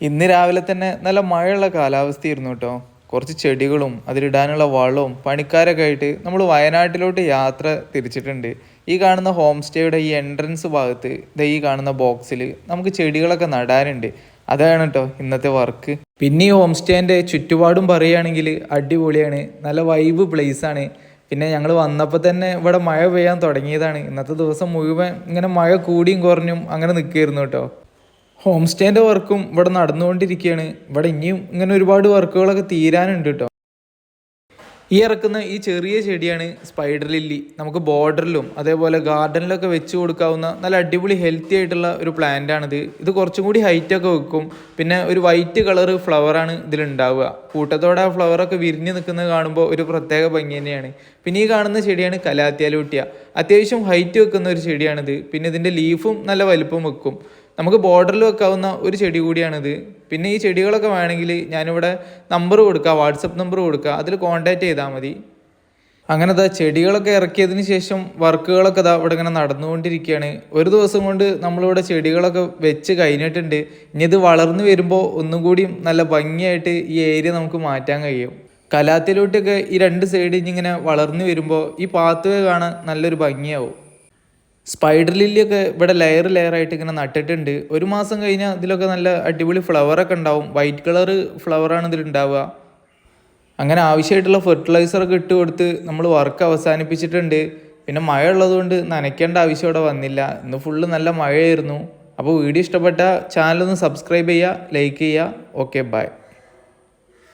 ഇന്ന് രാവിലെ തന്നെ നല്ല മഴയുള്ള കാലാവസ്ഥയായിരുന്നു കേട്ടോ. കുറച്ച് ചെടികളും അതിലിടാനുള്ള വളവും പണിക്കാരൊക്കെ ആയിട്ട് നമ്മൾ വയനാട്ടിലോട്ട് യാത്ര തിരിച്ചിട്ടുണ്ട്. ഈ കാണുന്ന ഹോം സ്റ്റേയുടെ ഈ എൻട്രൻസ് ഭാഗത്ത് ഈ കാണുന്ന ബോക്സിൽ നമുക്ക് ചെടികളൊക്കെ നടാനുണ്ട്. അതാണ് കേട്ടോ ഇന്നത്തെ വർക്ക്. പിന്നെ ഈ ഹോം സ്റ്റേൻ്റെ ചുറ്റുപാടും പറയുകയാണെങ്കിൽ അടിപൊളിയാണ്, നല്ല വൈബ് പ്ലേസ് ആണ്. പിന്നെ ഞങ്ങൾ വന്നപ്പോൾ തന്നെ ഇവിടെ മഴ പെയ്യാൻ തുടങ്ങിയതാണ്. ഇന്നത്തെ ദിവസം മുഴുവൻ ഇങ്ങനെ മഴ കൂടിയും കുറഞ്ഞും അങ്ങനെ നിൽക്കുകയായിരുന്നു കേട്ടോ. ഹോം സ്റ്റേൻ്റെ വർക്കും ഇവിടെ നടന്നുകൊണ്ടിരിക്കുകയാണ്. ഇവിടെ ഇനിയും ഇങ്ങനെ ഒരുപാട് വർക്കുകളൊക്കെ തീരാനുണ്ട് കേട്ടോ. ഈ ഇറക്കുന്ന ഈ ചെറിയ ചെടിയാണ് സ്പൈഡർ ലില്ലി. നമുക്ക് ബോർഡറിലും അതേപോലെ ഗാർഡനിലൊക്കെ വെച്ച് കൊടുക്കാവുന്ന നല്ല അടിപൊളി ഹെൽത്തി ആയിട്ടുള്ള ഒരു പ്ലാന്റ് ആണിത്. ഇത് കുറച്ചും കൂടി ഹൈറ്റൊക്കെ വെക്കും. പിന്നെ ഒരു വൈറ്റ് കളർ ഫ്ലവറാണ് ഇതിലുണ്ടാവുക. കൂട്ടത്തോടെ ആ ഫ്ലവറൊക്കെ വിരിഞ്ഞ് നിൽക്കുന്നത് കാണുമ്പോൾ ഒരു പ്രത്യേക ഭംഗി തന്നെയാണ്. പിന്നെ ഈ കാണുന്ന ചെടിയാണ് കലാത്തിയാലൂട്ടിയ. അത്യാവശ്യം ഹൈറ്റ് വെക്കുന്ന ഒരു ചെടിയാണിത്. പിന്നെ ഇതിൻ്റെ ലീഫും നല്ല വലുപ്പം വെക്കും. നമുക്ക് ബോർഡറിൽ വെക്കാവുന്ന ഒരു ചെടി കൂടിയാണിത്. പിന്നെ ഈ ചെടികളൊക്കെ വേണമെങ്കിൽ ഞാനിവിടെ നമ്പർ കൊടുക്കുക, വാട്സപ്പ് നമ്പർ കൊടുക്കുക, അതിൽ കോൺടാക്റ്റ് ചെയ്താൽ മതി. അങ്ങനെ ചെടികളൊക്കെ ഇറക്കിയതിന് ശേഷം വർക്കുകളൊക്കെ ഇവിടെ ഇങ്ങനെ നടന്നുകൊണ്ടിരിക്കുകയാണ്. ഒരു ദിവസം കൊണ്ട് നമ്മളിവിടെ ചെടികളൊക്കെ വെച്ച് കഴിഞ്ഞിട്ടുണ്ട്. ഇനി ഇത് വളർന്നു വരുമ്പോൾ ഒന്നും കൂടി നല്ല ഭംഗിയായിട്ട് ഈ ഏരിയ നമുക്ക് മാറ്റാൻ കഴിയും. കലാത്തിലോട്ടൊക്കെ ഈ രണ്ട് സൈഡിൽ ഇങ്ങനെ വളർന്നു വരുമ്പോൾ ഈ പാത്ത് വേ കാണാൻ നല്ലൊരു ഭംഗിയാവും. സ്പൈഡർ ലില്ലിയൊക്കെ ഇവിടെ ലെയറായിട്ട് ഇങ്ങനെ നട്ടിട്ടുണ്ട്. ഒരു മാസം കഴിഞ്ഞാൽ ഇതിലൊക്കെ നല്ല അടിപൊളി ഫ്ലവറൊക്കെ ഉണ്ടാവും. വൈറ്റ് കളർ ഫ്ലവറാണ് ഇതിലുണ്ടാവുക. അങ്ങനെ ആവശ്യമായിട്ടുള്ള ഫെർട്ടിലൈസറൊക്കെ ഇട്ട് കൊടുത്ത് നമ്മൾ വർക്ക് അവസാനിപ്പിച്ചിട്ടുണ്ട്. പിന്നെ മഴ ഉള്ളതുകൊണ്ട് നനയ്ക്കേണ്ട ആവശ്യം ഇവിടെ വന്നില്ല. ഇന്ന് ഫുള്ള് നല്ല മഴയായിരുന്നു. അപ്പോൾ വീഡിയോ ഇഷ്ടപ്പെട്ട ചാനലൊന്ന് സബ്സ്ക്രൈബ് ചെയ്യുക, ലൈക്ക് ചെയ്യുക. Okay, by.